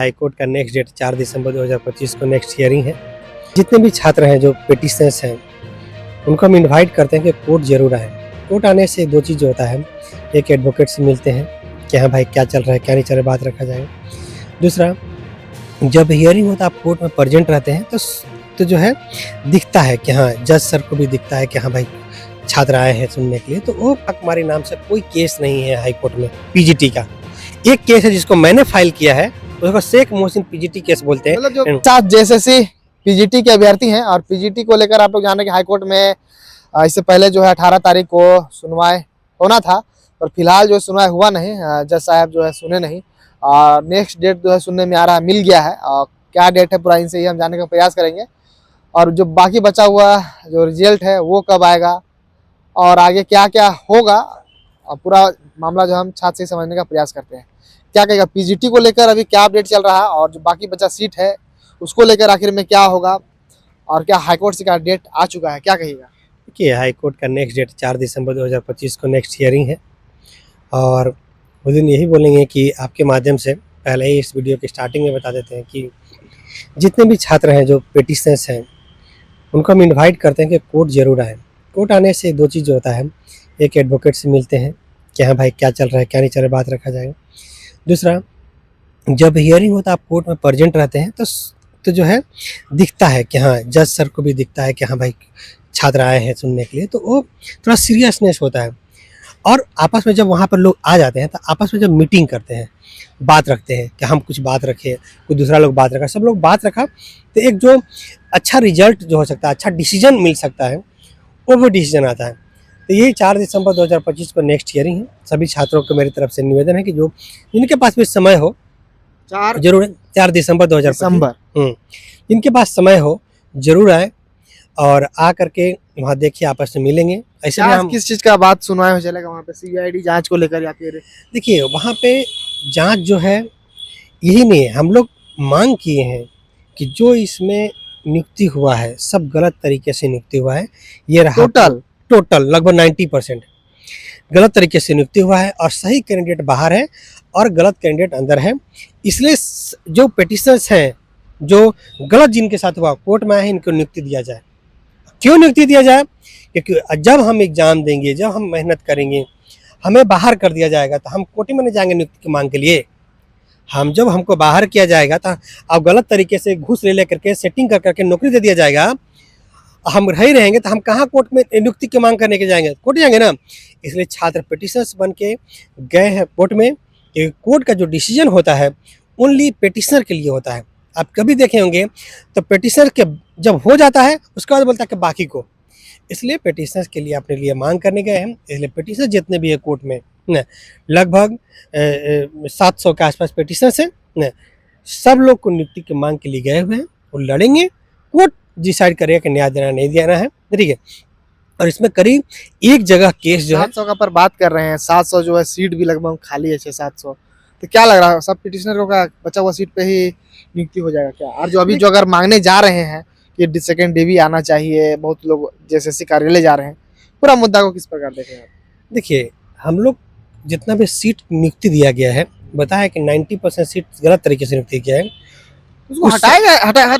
High court का next date 4 दिसंबर 2025 को next hearing है। जितने भी छात्र हैं जो पिटिशनर्स हैं उनको हम इनवाइट करते हैं कि कोर्ट जरूर आए। कोर्ट आने से दो चीज़ होता है, एक एडवोकेट से मिलते हैं कि हाँ भाई क्या चल रहा है क्या नहीं चल रहा है, बात रखा जाएगा। दूसरा, जब हियरिंग होता है आप कोर्ट में प्रेजेंट रहते हैं तो जो है दिखता है कि हाँ, जज सर को भी दिखता है कि हाँ भाई छात्र आए हैं सुनने के लिए। तो वो हमारे नाम से कोई केस नहीं है हाई कोर्ट में पीजीटी का। एक केस है जिसको मैंने फाइल किया है, उसको शेख मोहसिन पीजीटी केस बोलते हैं। मतलब जो साथ जेएसएससी पीजीटी के अभ्यर्थी हैं और पीजीटी को लेकर आप लोग जाने के हाई कोर्ट में इससे पहले जो है 18 तारीख को सुनवाई होना था, पर फिलहाल जो सुनवाई हुआ नहीं, जज साहब जो है सुने नहीं। और नेक्स्ट डेट जो है सुनने में आ रहा है मिल गया है, और क्या डेट है पूरा इनसे ही हम जानने का प्रयास करेंगे। और जो बाकी बचा हुआ जो रिजल्ट है वो कब आएगा और आगे क्या क्या होगा, पूरा मामला जो हम छात्र से समझने का प्रयास करते हैं। क्या कहेगा पीजीटी को लेकर, अभी क्या अपडेट चल रहा है, और जो बाकी बचा सीट है उसको लेकर आखिर में क्या होगा, और क्या हाईकोर्ट से क्या डेट आ चुका है, क्या कहेगा? देखिए, हाई कोर्ट का नेक्स्ट डेट 4 दिसंबर 2025 को नेक्स्ट हियरिंग है। और उस दिन यही बोलेंगे कि आपके माध्यम से पहले ही इस वीडियो की स्टार्टिंग में बता देते हैं कि जितने भी छात्र हैं जो पिटिशनर्स हैं उनको हम इनवाइट करते हैं कि कोर्ट ज़रूर आए। कोर्ट आने से दो चीज़ होता है, एक एडवोकेट से मिलते हैं कि हाँ भाई क्या चल रहा है क्या नहीं चल रहा है, बात रखा जाएगा। दूसरा, जब हियरिंग होता है आप कोर्ट में प्रेजेंट रहते हैं तो जो है दिखता है कि हाँ, जज सर को भी दिखता है कि हाँ भाई छात्र आए हैं सुनने के लिए। तो वो थोड़ा सीरियसनेस होता है। और आपस में जब वहाँ पर लोग आ जाते हैं तो आपस में जब मीटिंग करते हैं, बात रखते हैं कि हम कुछ बात रखें, कोई दूसरा लोग बात रखा, सब लोग बात रखा, तो एक जो अच्छा रिजल्ट जो हो सकता है, अच्छा डिसीजन मिल सकता है, वो डिसीजन आता है। तो यही 4 दिसंबर 2025 को नेक्स्ट हियरिंग है। सभी छात्रों को मेरी तरफ से निवेदन है कि जो जिनके पास भी समय हो, 4 दिसंबर 2025 जिनके पास समय हो जरूर आए और आ करके वहाँ देखिए, आपस में मिलेंगे। ऐसे में हम किस चीज का बात सुनवाई हो चलेगा वहाँ पे, सीआईडी जांच को लेकर या फिर? देखिए, वहाँ पे जांच जो है यही नहीं है, हम लोग मांग किए हैं कि जो इसमें नियुक्ति हुआ है सब गलत तरीके से नियुक्ति हुआ है। ये रहा टोटल लगभग 90% गलत तरीके से नियुक्ति हुआ है, और सही कैंडिडेट बाहर है और गलत कैंडिडेट अंदर है। इसलिए जो पिटिशनर्स हैं जो गलत जिनके साथ हुआ कोर्ट में आए हैं, इनको नियुक्ति दिया जाए। क्यों नियुक्ति दिया जाए? क्योंकि जब हम एग्जाम देंगे, जब हम मेहनत करेंगे, हमें बाहर कर दिया जाएगा तो हम कोर्ट में नहीं जाएंगे नियुक्ति की मांग के लिए। जब हमको बाहर किया जाएगा तो अब गलत तरीके से घूस ले करके सेटिंग कर करके नौकरी दे दिया जाएगा, हम रह रहेंगे तो हम कहाँ कोर्ट में नियुक्ति की मांग करने के जाएंगे? कोर्ट जाएंगे ना। इसलिए छात्र पिटिशनर्स बन के गए हैं कोर्ट में। कोर्ट का जो डिसीजन होता है ओनली पिटिशनर के लिए होता है। आप कभी देखे होंगे तो पिटिशनर के जब हो जाता है उसके बाद बोलता है कि बाकी को। इसलिए पिटिशनर्स के लिए अपने लिए मांग करने गए हैं। इसलिए पिटिशनर जितने भी है कोर्ट में न, लगभग 700 के आसपास पिटिशनर्स हैं न, सब लोग को नियुक्ति की मांग के लिए गए हुए हैं। वो लड़ेंगे, कोर्ट डिसाइड करेगा कि न्याय देना नहीं देना है, ठीक है। और इसमें करीब एक जगह केस जो है 700 का पर बात कर रहे हैं, 700 जो है सीट भी लगभग खाली है, 600-700। तो क्या लग रहा है सब पिटिशनरों का बचा हुआ सीट पे ही नियुक्ति हो जाएगा क्या? और जो अभी जो अगर मांगने जा रहे हैं कि सेकंड डीवी आना चाहिए, बहुत लोग जेएसएससी कार्यालय जा रहे हैं, पूरा मुद्दा को किस प्रकार देख रहे हैं? देखिए, हम लोग जितना भी सीट नियुक्ति दिया गया है, बताया कि 90% सीट गलत तरीके से नियुक्ति किया है। उसको हटा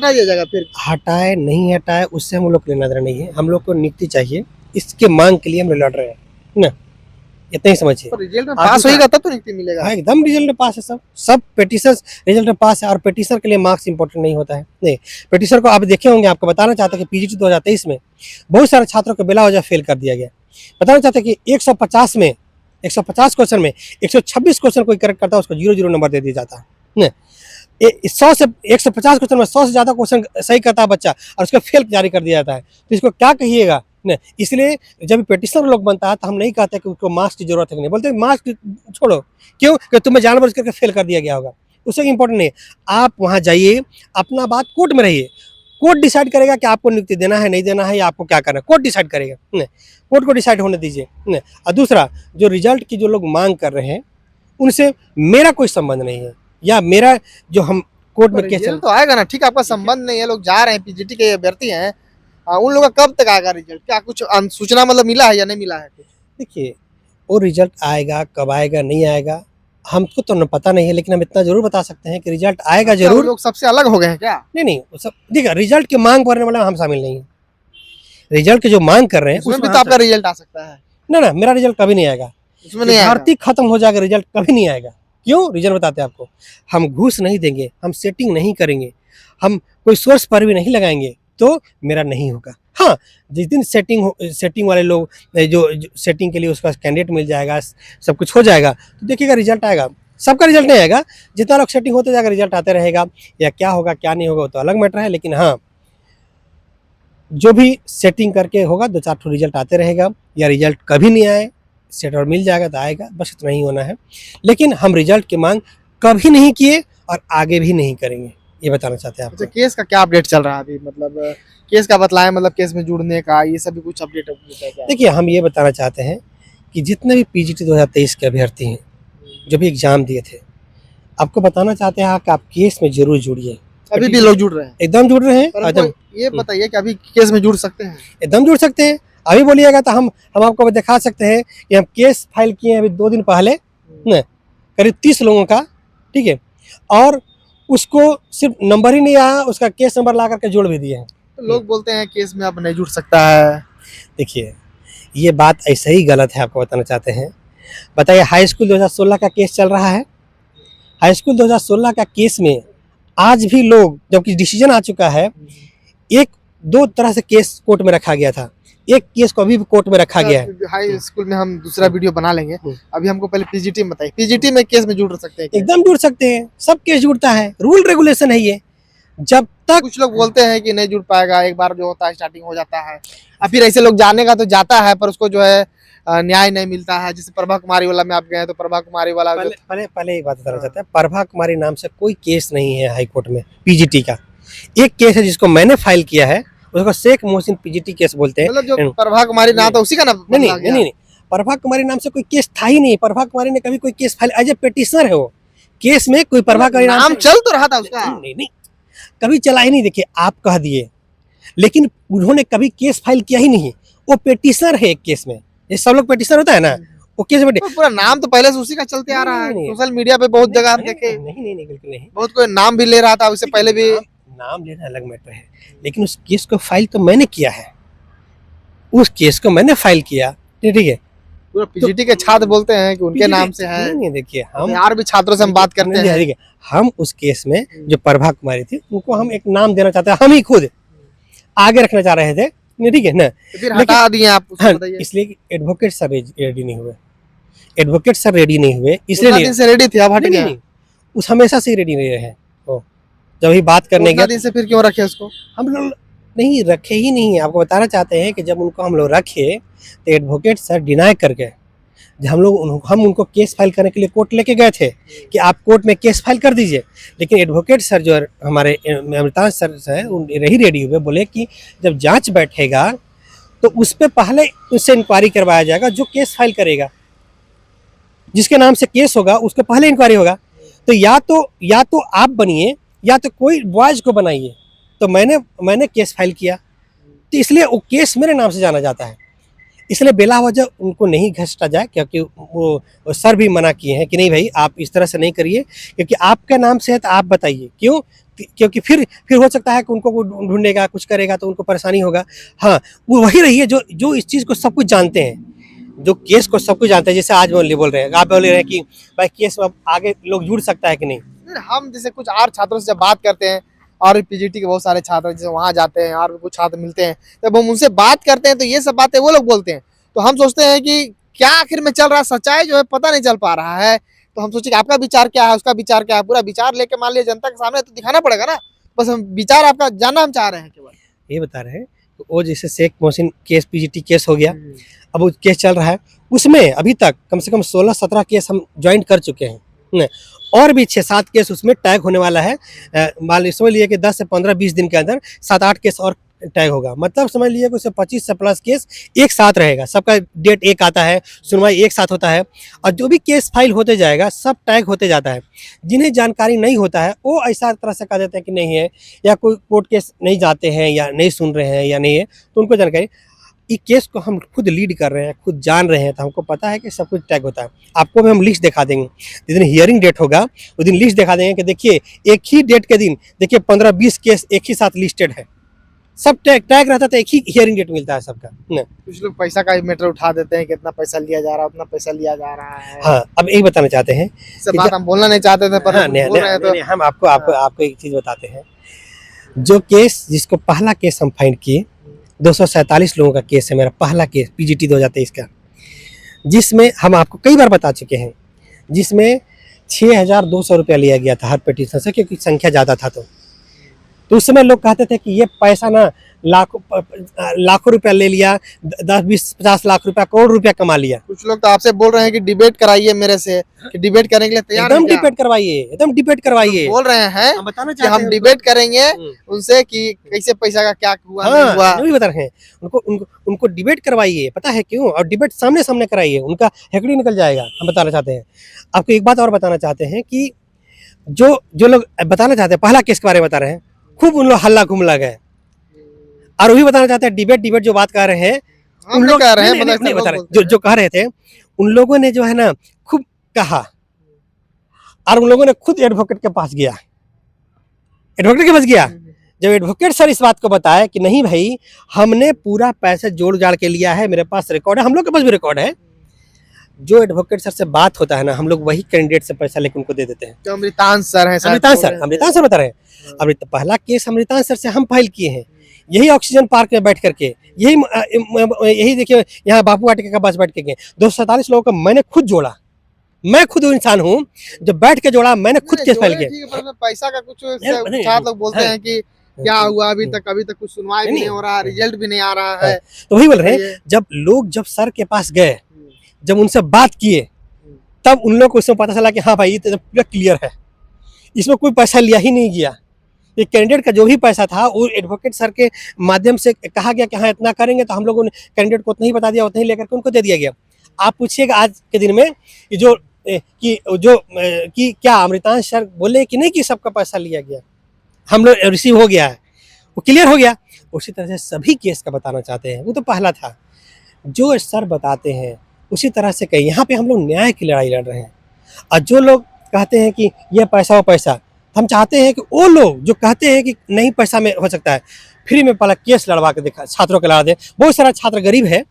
दिया जाएगा फिर? हटाए नहीं हटाए उससे हम लोग लेना देना नहीं है। हम लोग को नियुक्ति चाहिए, इसके मांग के लिए हम लोग लड़ रहे हैं ना, इतना ही समझिए। रिजल्ट में पास होएगा तब तो नियुक्ति मिलेगा। हाँ, एकदम रिजल्ट में पास है। सब पिटिशनर रिजल्ट में पास है। और पिटिशनर के लिए मार्क्स इंपॉर्टेंट नहीं होता है। नहीं, पिटिशनर को आप देखे होंगे, आपको बताना चाहता है कि पीजीटी 2023 में बहुत सारे छात्रों को बेला वजह फेल कर दिया गया। बताना चाहते हैं कि 150 क्वेश्चन में 126 क्वेश्चन कोई करेक्ट करता है उसको 0 नंबर दे दिया जाता है। 100 से 150 क्वेश्चन में 100 से ज़्यादा क्वेश्चन सही करता है बच्चा और उसको फेल जारी कर दिया जाता है, तो इसको क्या कहिएगा न। इसलिए जब पिटिशनर लोग बनता है तो हम नहीं कहते कि उसको मार्क्स की जरूरत है, नहीं बोलते मार्क्स छोड़ो, क्यों कि तुम्हें जानबूझ करके फेल कर दिया गया होगा, उससे इम्पोर्टेंट नहीं। आप वहाँ जाइए, अपना बात कोर्ट में रहिए, कोर्ट डिसाइड करेगा कि आपको नियुक्ति देना है नहीं देना है या आपको क्या करना है, कोर्ट डिसाइड करेगा न, कोर्ट को डिसाइड होने दीजिए न। और दूसरा, जो रिजल्ट की जो लोग मांग कर रहे हैं उनसे मेरा कोई संबंध नहीं है, या मेरा जो हम कोर्ट में केस तो आएगा ना, ठीक, आपका संबंध नहीं है, लोग जा रहे हैं, पीजीटी के अभ्यर्थी हैं, उन लोगों का कब तक आएगा रिजल्ट? क्या कुछ सूचना मतलब मिला है या नहीं मिला है? देखिए, वो रिजल्ट आएगा, कब आएगा नहीं आएगा हमको तो न पता नहीं है, लेकिन हम इतना जरूर बता सकते हैं कि रिजल्ट आएगा क्या वो जरूर। लोग सबसे अलग हो गए हैं क्या? नहीं नहीं, वो सब देखिए, रिजल्ट की मांग करने वाला हम शामिल नहीं है। रिजल्ट के जो मांग कर रहे हैं उसमें भी उसमें तो आपका रिजल्ट आ सकता है। ना ना, मेरा रिजल्ट कभी नहीं आएगा। उसमें नहीं आएगा। भर्ती खत्म हो जाएगा, रिजल्ट कभी नहीं आएगा। क्यों? रीजन बताते हैं आपको। हम घूस नहीं देंगे, हम सेटिंग नहीं करेंगे, हम कोई सोर्स पर भी नहीं लगाएंगे, तो मेरा नहीं होगा। हाँ, जिस दिन सेटिंग वाले लोग जो सेटिंग के लिए उसका कैंडिडेट मिल जाएगा, सब कुछ हो जाएगा, तो देखिएगा रिजल्ट आएगा। सबका रिजल्ट नहीं आएगा, जितना लोग सेटिंग होते जाएगा रिजल्ट आते रहेगा। या क्या होगा क्या नहीं होगा वो तो अलग मैटर है, लेकिन हाँ, जो भी सेटिंग करके होगा 2-4 ठो रिजल्ट आते रहेगा। या रिजल्ट कभी नहीं आए, सेट और मिल जाएगा तो आएगा, बस इतना ही होना है। लेकिन हम रिजल्ट की मांग कभी नहीं किए और आगे भी नहीं करेंगे, ये बताना चाहते हैं अच्छा, आपको। केस का क्या अपडेट चल रहा है अभी? मतलब केस का बतलाएं, मतलब केस में जुड़ने का ये सभी कुछ अपडेट है क्या? देखिए, हम ये बताना चाहते हैं कि जितने भी पीजीटी 2023 के अभ्यर्थी हैं, जो भी एग्जाम दिए थे, आपको बताना चाहते हैं कि आप केस में जरूर जुड़िए। अभी भी लोग जुड़ रहे हैं? एकदम जुड़ रहे हैं, पर एकदम हमको ये बताइए कि अभी केस में जुड़ सकते हैं? एकदम जुड़ सकते हैं। अभी बोलिएगा तो हम आपको दिखा सकते हैं कि हम केस फाइल किए हैं अभी 2 दिन पहले, न, करीब 30 लोगों का, ठीक है, और उसको सिर्फ नंबर ही नहीं आया, उसका केस नंबर ला करके जोड़ भी दिए हैं। तो लोग बोलते हैं केस में अब नहीं जुड़ सकता है। देखिए, ये बात ऐसे ही गलत है, आपको बताना चाहते हैं। बताइए, हाई स्कूल 2016 का केस चल रहा है। हाई स्कूल 2016 का केस में आज भी लोग, जबकि डिसीजन आ चुका है, एक दो तरह से केस कोर्ट में रखा गया था, एक केस को अभी भी कोर्ट में रखा गया है। हाई स्कूल में हम दूसरा वीडियो बना लेंगे। अभी हमको पहले पीजीटी में बताइए, पीजीटी में केस में जुड़ सकते हैं क्या? एकदम जुड़ सकते हैं, सब केस जुड़ता है, रूल रेगुलेशन है ये। जब तक कुछ लोग बोलते हैं कि नहीं जुड़ पाएगा, एक बार जो होता है स्टार्टिंग हो जाता है, और फिर ऐसे लोग जाने का तो जाता है पर उसको जो है न्याय नहीं मिलता है। जैसे प्रभा कुमारी वाला में आप गए तो प्रभा कुमारी वाला पहले एक बात बताना चाहते हैं, प्रभा कुमारी नाम से कोई केस नहीं है हाई कोर्ट में पीजीटी का। एक केस है जिसको मैंने फाइल किया है, उसको शेख मोहसिन पीजीटी केस बोलते हैं। मतलब जो प्रभा कुमारी नाम था उसी का नाम नहीं नहीं नहीं, प्रभा कुमारी नाम से कोई केस था ही नहीं। प्रभा कुमारी ने कभी कोई case file, as a petitioner है वो, केस में कोई प्रभा कुमारी नाम चल तो रहा था उसका। नहीं नहीं, कभी चला ही नहीं। देखिए, आप कह दिए, लेकिन उन्होंने कभी केस फाइल किया ही नहीं। वो पेटिशनर है एक केस में, ये सब लोग पेटिशनर होता है ना, वो केस में पूरा नाम तो पहले से उसी का चलते आ रहा है। नहीं, सोशल मीडिया पे बहुत जगह हम देखे, नहीं, बिल्कुल नहीं। बहुत कोई नाम भी ले रहा था उससे पहले भी। नाम लेना अलग मैटर है, लेकिन उस केस को फाइल तो मैंने किया है, उस केस को मैंने फाइल किया, ठीक है। पूरा पीजीटी के छात्र बोलते हैं कि उनके नाम से है। नहीं, देखिए, हम और भी छात्रों से हम बात करते हैं। देखिए, हम उस केस में जो प्रभा कुमारी थी, उनको हम एक नाम देना चाहते हैं, हम ही खुद आगे रखना चाह रहे थे, ठीक है ना। तो फिर हटा दिए आप, उसको बताइए। इसलिए कि एडवोकेट सर रेडी नहीं हुए, एडवोकेट सर रेडी नहीं हुए, इसलिए दिन से रेडी थे, अब हट गया। उस हमेशा से रेडी नहीं रहे। जब ही बात करने गए दिन से फिर क्यों रखे उसको? हम लोग नहीं रखे ही नहीं है। आपको बताना चाहते हैं कि जब उनको हम लोग रखे तो एडवोकेट सर डिनाई करके, हम उनको केस फाइल करने के लिए कोर्ट लेके गए थे कि आप कोर्ट में केस फाइल कर दीजिए, लेकिन एडवोकेट सर जो हमारे अमृतांश सर हैं रही रेडी हुए, बोले कि जब जांच बैठेगा तो उस पर पहले उससे इंक्वायरी करवाया जाएगा, जो केस फाइल करेगा, जिसके नाम से केस होगा उसको पहले इंक्वायरी होगा। तो या तो आप बनिए या तो कोई बॉयज को बनाइए। तो मैंने केस फाइल किया, तो इसलिए वो केस मेरे नाम से जाना जाता है, इसलिए बेला वजह उनको नहीं घसीटा जाए, क्योंकि वो सर भी मना किए हैं कि नहीं भाई आप इस तरह से नहीं करिए, क्योंकि आपके नाम से है तो आप बताइए क्यों, क्योंकि फिर हो सकता है कि उनको ढूंढेगा, कुछ करेगा तो उनको परेशानी होगा। हाँ, वो वही रही है जो इस चीज़ को सब कुछ जानते हैं, जो केस को सब कुछ जानते हैं। जैसे आज बोल रहे हैं, आप बोल रहे हैं कि भाई केस में आगे लोग जुड़ सकता है कि नहीं। हम जैसे कुछ और छात्रों से जब बात करते हैं, और पीजीटी के बहुत सारे छात्र जैसे वहाँ जाते हैं और भी कुछ छात्र मिलते हैं, जब हम उनसे बात करते हैं तो ये सब बातें वो लोग बोलते हैं। तो हम सोचते हैं कि क्या आखिर में चल रहा है, सच्चाई जो है पता नहीं चल पा रहा है। तो हम सोचे कि आपका विचार क्या है, उसका विचार क्या है, पूरा विचार लेके मान लिया जनता के सामने तो दिखाना पड़ेगा ना। बस हम विचार आपका जानना हम चाह रहे हैं केवल। ये बता रहे हैं वो जैसे Sheikh Mohsin case PGT case हो गया, अब वो केस चल रहा है, उसमें अभी तक कम से कम 16-17 केस हम ज्वाइंट कर चुके हैं, और भी 6-7 केस उसमें टैग होने वाला है। मान लीजिए समझ लीजिए कि 10 से 15-20 दिन के अंदर 7-8 केस और टैग होगा, मतलब समझ लीजिए कि उससे 25 से प्लस केस एक साथ रहेगा। सबका डेट एक आता है, सुनवाई एक साथ होता है, और जो भी केस फाइल होते जाएगा सब टैग होते जाता है। जिन्हें जानकारी नहीं होता है वो ऐसा तरह से कह देते हैं कि नहीं है, या कोई कोर्ट केस नहीं जाते हैं, या नहीं सुन रहे हैं, या नहीं है, तो उनको जानकारी ये केस को हम खुद लीड कर रहे हैं, खुद जान रहे हैं, तो हमको पता है कि सब कुछ टैग होता है। आपको भी हम लिस्ट दिखा देंगे, जिस दिन हियरिंग डेट होगा उस दिन लिस्ट दिखा देंगे कि देखिए एक ही डेट के दिन देखिए 15-20 केस एक ही साथ लिस्टेड है, सब टैग रहता था, एक ही हियरिंग डेट मिलता है सबका ना। कुछ लोग पैसा का मैटर उठा देते हैं, कितना पैसा लिया जा रहा है, उतना पैसा लिया जा रहा है। हाँ, अब यही बताना चाहते हैं इससे बात हम बोलना नहीं चाहते थे, पर हाँ, हम नहीं, बोल रहे हैं तो नहीं, हम आपको एक चीज बताते हैं। जो केस जिसको पहला केस हम फाइंड किए, 247 लोगों का केस है मेरा, पहला केस पीजीटी 2023 का, जिसमें हम आपको कई बार बता चुके हैं, जिसमें 6,200 रुपया लिया गया था हर पिटीशन से, क्योंकि संख्या ज़्यादा था। तो उस समय लोग कहते थे कि ये पैसा ना लाखों रुपया ले लिया, 10-20-50 लाख रुपया, करोड़ रुपया कमा लिया। कुछ लोग तो आपसे बोल रहे हैं कि डिबेट कराइए मेरे से, कि डिबेट करने के लिए तैयार एकदम हैं क्या? डिबेट करवाइए, एकदम डिबेट करवाइए। बोल रहे हैं हम बताना कि चाहते हम हैं डिबेट करेंगे उनसे कि कैसे पैसा का क्या हुआ नहीं हाँ, हुआ। जो भी बता रहे हैं उनको डिबेट करवाइए, पता है क्यों? और डिबेट सामने सामने कराइए, उनका हेकड़ी निकल जाएगा। हम बताना चाहते हैं आपको, एक बात और बताना चाहते हैं कि जो लोग बताना चाहते हैं पहला केस के बारे में बता रहे हैं, खूब उन लोग हल्ला घुमला गए, और वही बताना चाहते हैं डिबेट जो बात कर रहे हैं उन लोग कह रहे हैं, नहीं बता रहे, जो कह रहे थे उन लोगों ने जो है ना खूब कहा, और उन लोगों ने खुद एडवोकेट के पास गया, एडवोकेट के पास गया। जब एडवोकेट सर इस बात को बताया कि नहीं भाई, हमने पूरा पैसा जोड़ जाड़ के लिया है, मेरे पास रिकॉर्ड है, हम लोग के पास भी रिकॉर्ड है। जो एडवोकेट सर से बात होता है ना, हम लोग वही कैंडिडेट से पैसा लेकर उनको दे देते हैं। जो अमृतांश सर हैं, अमृतांश सर बता रहे हैं। पहला केस अमृतांश सर से हम फाइल किए हैं, यही ऑक्सीजन पार्क में बैठ करके, यही देखिए यहाँ बापू वाटिका का बस बैठ के गए। 247 लोगों का मैंने खुद जोड़ा, मैं खुद वो इंसान हूँ जो बैठ के जोड़ा, मैंने खुद केस फाइल किया। पैसा का कुछ छात्र लोग बोलते हैं कि क्या हुआ अभी तक कुछ सुनवाई भी नहीं हो रहा, रिजल्ट भी नहीं आ रहा है। तो वही बोल रहे हैं, जब सर के पास गए, जब उनसे बात किए, तब उन लोगों को इसमें पता चला कि हाँ भाई ये तो पूरा क्लियर है, इसमें कोई पैसा लिया ही नहीं गया। ये कैंडिडेट का जो भी पैसा था वो एडवोकेट सर के माध्यम से कहा गया कि हाँ इतना करेंगे, तो हम लोगों ने कैंडिडेट को उतना ही बता दिया, उतना ही लेकर के उनको दे दिया गया। आप पूछिएगा आज के दिन में कि क्या अमृतांश सर बोले कि नहीं कि सबका पैसा लिया गया, हम लोग रिसीव हो गया है, वो क्लियर हो गया। उसी तरह से सभी केस का बताना चाहते हैं, वो तो पहला था। जो सर बताते हैं उसी तरह से कहीं यहाँ पे हम लोग न्याय की लड़ाई लड़ रहे हैं। और जो लोग कहते हैं कि ये पैसा वो पैसा, हम चाहते हैं कि वो लोग जो कहते हैं कि नहीं पैसा में हो सकता है, फ्री में पहला केस लड़वा के देखा, छात्रों के लड़ा दे। बहुत सारा छात्र गरीब है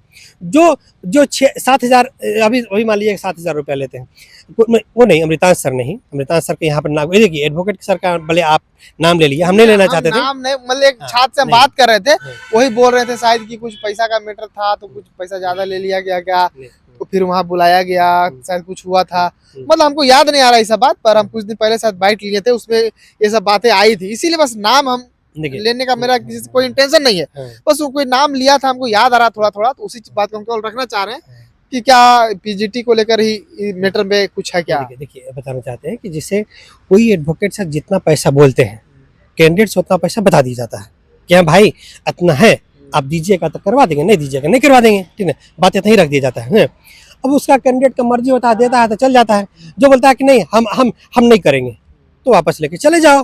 जो 7,000 अभी मान लीजिए 7,000 रुपया लेते हैं, वो नहीं, अमृतांश सर नहीं, अमृतांश सर के यहाँ पर नाम देखिए, एडवोकेट सर का भले आप नाम ले लिए, हम नहीं लेना चाहते थे, नाम नहीं, मतलब एक छात्र से हम बात कर रहे थे, वही बोल रहे थे शायद कि कुछ पैसा का मैटर था, तो कुछ पैसा ज्यादा ले लिया गया क्या, तो फिर वहाँ बुलाया गया, शायद कुछ हुआ था, मतलब हमको याद नहीं आ रहा ये सब बात, पर हम कुछ दिन पहले शायद बाइट लिए थे, उसमें ये सब बातें आई थी, इसीलिए बस नाम हम लेने का मेरा किसी से कोई इंटेंशन नहीं है, बस वो कोई नाम लिया था, हमको याद आ रहा थोड़ा थोड़ा, तो उसी बात को हम केवल रखना चाह रहे हैं कि क्या पीजीटी को लेकर ही मैटर में कुछ है क्या। देखिए बताना चाहते हैं कि जिसे कोई एडवोकेट सर जितना पैसा बोलते हैं, कैंडिडेट से उतना पैसा बता दिया जाता है कि हाँ भाई इतना है, आप दीजिएगा तो करवा देंगे, नहीं दीजिएगा नहीं करवा देंगे, ठीक है, बात इतना ही रख दिया जाता है। अब उसका कैंडिडेट का मर्जी बता देता है तो चल जाता है, जो बोलता है कि नहीं हम नहीं करेंगे, तो वापस लेके चले जाओ।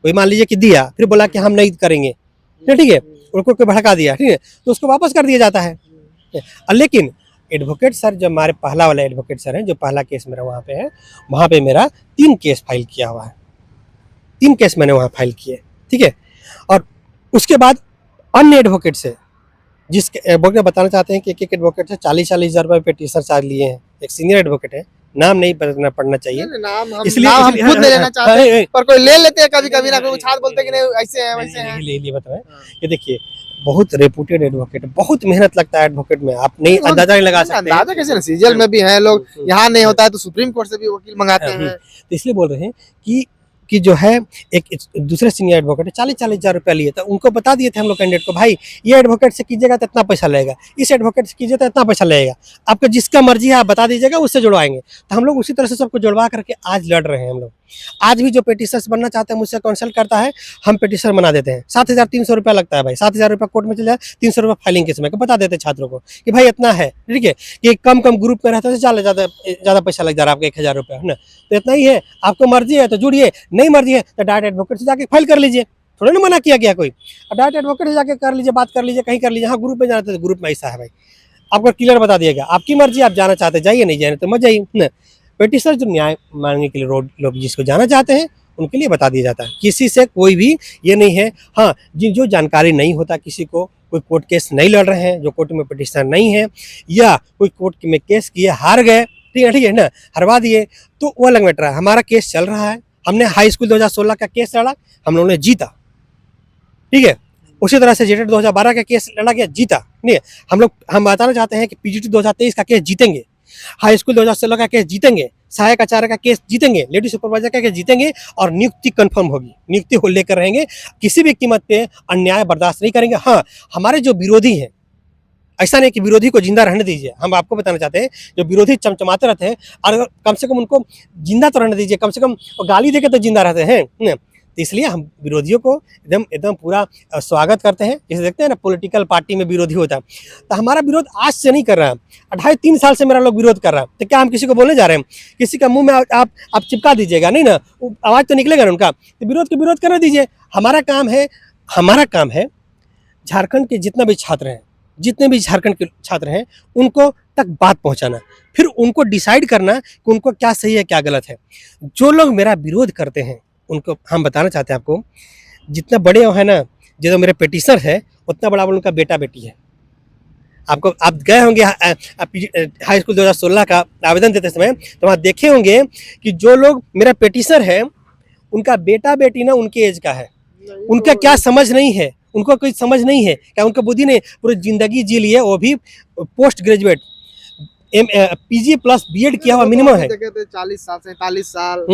कोई मान लीजिए कि दिया, फिर बोला कि हम नहीं करेंगे, ठीक है, उनको कोई भड़का दिया, ठीक है, तो उसको वापस कर दिया जाता है। लेकिन एडवोकेट सर जो हमारे पहला वाला एडवोकेट सर हैं, जो पहला केस मेरा वहाँ पे है, वहाँ पे मेरा 3 केस फाइल किया हुआ है, 3 केस मैंने वहाँ फाइल किए, ठीक है। और उसके बाद अन्य एडवोकेट से, जिस एडवोकेट बताना चाहते हैं कि एक एडवोकेट से 40-40 हज़ार रुपये पिटीशन चार्ज लिए हैं, एक सीनियर एडवोकेट है, नाम नहीं पढ़ना चाहिए, इसलिए हम खुद नहीं लेना चाहते हैं, पर कोई ले लेते हैं कभी ना, कोई छात्र बोलते हैं कि नहीं ऐसे है वैसे है। ले बताएं कि देखिए बहुत रेपुटेड एडवोकेट, बहुत मेहनत लगता है एडवोकेट में, आप नहीं अंदाजा नहीं लगा सकते। अंदाजा कैसे ना, सीजीएल में भी है लोग, यहाँ नहीं होता है तो सुप्रीम कोर्ट से भी वकील मंगाते हैं, तो इसलिए बोल रहे हैं कि जो है एक दूसरे सीनियर एडवोकेट 40-40 हज़ार रुपया लिए, तो उनको बता दिए थे हम लोग कैंडिडेट को, भाई ये एडवोकेट से कीजिएगा तो इतना पैसा लगेगा, इस एडवोकेट से कीजिए तो इतना पैसा लगेगा, आपका जिसका मर्जी है आप बता दीजिएगा, उससे जुड़वाएंगे। तो हम लोग उसी तरह से सबको जुड़वा करके आज लड़ रहे हैं। हम लोग आज भी जो पिटीशनर्स बनना चाहते हैं मुझसे कंसल्ट करता है, हम पिटीशन बना देते हैं। 7,300 रुपया लगता है भाई, 7,000 रुपया कोर्ट में चल जाए, 300 रुपया फाइलिंग के समय को बता देते हैं छात्रों को कि भाई इतना है, ठीक है, कि कम ग्रुप में रहता है ज़्यादा पैसा लग जा रहा है आपका 1,000 रुपया, है ना, तो इतना ही है, आपको मर्जी है तो जुड़िए, नहीं मर्जी है तो डायरेक्ट एडवोकेट से जाके फाइल कर लीजिए, थोड़ा ना मना किया गया कोई। अब डायरेक्ट एडवोकेट से जाके कर लीजिए, बात कर लीजिए, कहीं कर लीजिए। हाँ, ग्रुप में जाना तो ग्रुप में ऐसा है भाई, आपको क्लियर बता दिया गया, आपकी मर्जी, आप जाना चाहते जाइए, नहीं जाना तो मत जाइए ना। पिटिशनर जो न्याय मांगने के लिए लोग जिसको जाना चाहते हैं उनके लिए बता दिया जाता है, किसी से कोई भी ये नहीं है। हाँ, जिन जो जानकारी नहीं होता किसी को, कोई कोर्ट केस नहीं लड़ रहे हैं, जो कोर्ट में पिटिशनर नहीं है, या कोई कोर्ट में केस किए हार गए, ठीक है ना, हरवा दिए, तो वो अलग मैटर है। हमारा केस चल रहा है, हमने हाई स्कूल 2016 का केस लड़ा, हम लोगों ने जीता, ठीक है। उसी तरह से जेटेट 2012 का केस लड़ा गया, जीता। नहीं, हम बताना चाहते हैं कि पीजीटी 2023 का केस जीतेंगे, हाई स्कूल 2016 का केस जीतेंगे, सहायक आचार्य का केस जीतेंगे, लेडी सुपरवाइजर का केस जीतेंगे, और नियुक्ति कंफर्म होगी, नियुक्ति को लेकर रहेंगे, किसी भी कीमत पे अन्याय बर्दाश्त नहीं करेंगे। हाँ, हमारे जो विरोधी हैं, ऐसा नहीं कि विरोधी को जिंदा रहने दीजिए, हम आपको बताना चाहते हैं, जो विरोधी चमचमाते रहते हैं, और कम से कम उनको जिंदा तो रहने दीजिए, कम से कम गाली देके तो जिंदा रहते हैं। तो इसलिए हम विरोधियों को एकदम पूरा स्वागत करते हैं। जैसे देखते हैं ना, पॉलिटिकल पार्टी में विरोधी होता है, तो हमारा विरोध आज से नहीं कर रहा है, 2.5-3 साल से मेरा लोग विरोध कर रहा है। तो क्या हम किसी को बोलने जा रहे हैं? किसी का मुंह में आप चिपका दीजिएगा नहीं ना, आवाज़ तो निकलेगा ना उनका, तो विरोध करने दीजिए। हमारा काम है झारखंड के जितने भी झारखंड के छात्र हैं उनको तक बात पहुंचाना, फिर उनको डिसाइड करना कि उनको क्या सही है क्या गलत है। जो लोग मेरा विरोध करते हैं उनको हम बताना चाहते हैं, आपको जितना बड़े है ना, जो मेरे पिटिशनर है, उतना बड़ा उनका बेटा बेटी है। आप गए होंगे हाई स्कूल 2016 का आवेदन देते समय, तो वहाँ देखे होंगे कि जो लोग मेरा पिटिशनर है उनका बेटा बेटी ना उनके एज का है, उनका क्या समझ नहीं है, उनको कोई समझ नहीं है, क्या उनका बुद्धि नहीं, पूरी जिंदगी जी लिए, वो भी post graduate PG plus BEd किया हुआ मिनिमम है। 40 साल 47 साल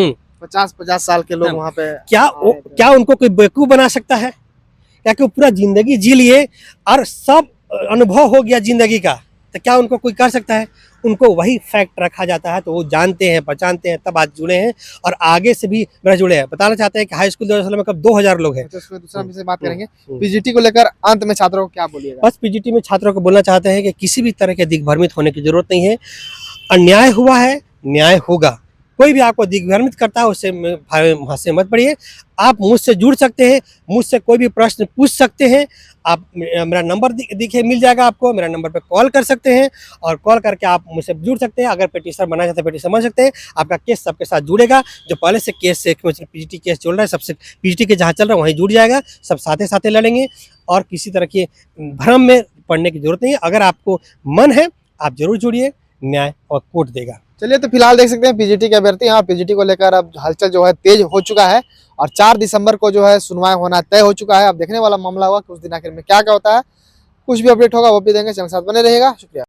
50 साल के लोग वहाँ पे, क्या उनको कोई बेवकूफ बना सकता है? क्या कि वो पूरा जिंदगी जी लिए और सब अनुभव हो गया जिंदगी का, तो क्या उनको कोई कर सकता है? उनको वही फैक्ट रखा जाता है, तो वो जानते हैं, पहचानते हैं, तब आज जुड़े हैं, और आगे से भी मेरा जुड़े हैं। बताना चाहते हैं कि हाई स्कूल 2016 में कब 2000 लोग हैं। उसमें दूसरा विषय बात करेंगे, पीजीटी को लेकर अंत में छात्रों को क्या बोलिएगा? बस पीजीटी में छात्रों को बोलना चाहते हैं कि किसी भी तरह के दिग्भ्रमित होने की जरूरत नहीं है। अन्याय हुआ है, न्याय होगा। कोई भी आपको दिग्भ्रमित करता है उससे वहाँ से मत पड़िए। आप मुझसे जुड़ सकते हैं, मुझसे कोई भी प्रश्न पूछ सकते हैं। आप मेरा नंबर दिखे मिल जाएगा आपको, मेरा नंबर पे कॉल कर सकते हैं, और कॉल करके आप मुझसे जुड़ सकते हैं। अगर पिटिशन बनाना चाहते हैं पिटिशन बना सकते हैं, आपका केस सबके साथ जुड़ेगा। जो पहले से केस से पीजीटी केस चल रहा है, सबसे पीजीटी के जहाँ चल रहा है वहीं जुड़ जाएगा, सब साथे साथे लड़ेंगे, और किसी तरह के भ्रम में पड़ने की जरूरत नहीं है। अगर आपको मन है आप जरूर जुड़िए, न्याय और कोर्ट देगा। चलिए, तो फिलहाल देख सकते हैं पीजीटी के अभ्यर्थी, हाँ, पीजीटी को लेकर अब हलचल जो है तेज हो चुका है, और 4 दिसंबर को जो है सुनवाई होना तय हो चुका है। अब देखने वाला मामला हुआ कि उस दिन आखिर में क्या क्या होता है। कुछ भी अपडेट होगा वो भी देंगे, चैनल के साथ बने रहेगा। शुक्रिया।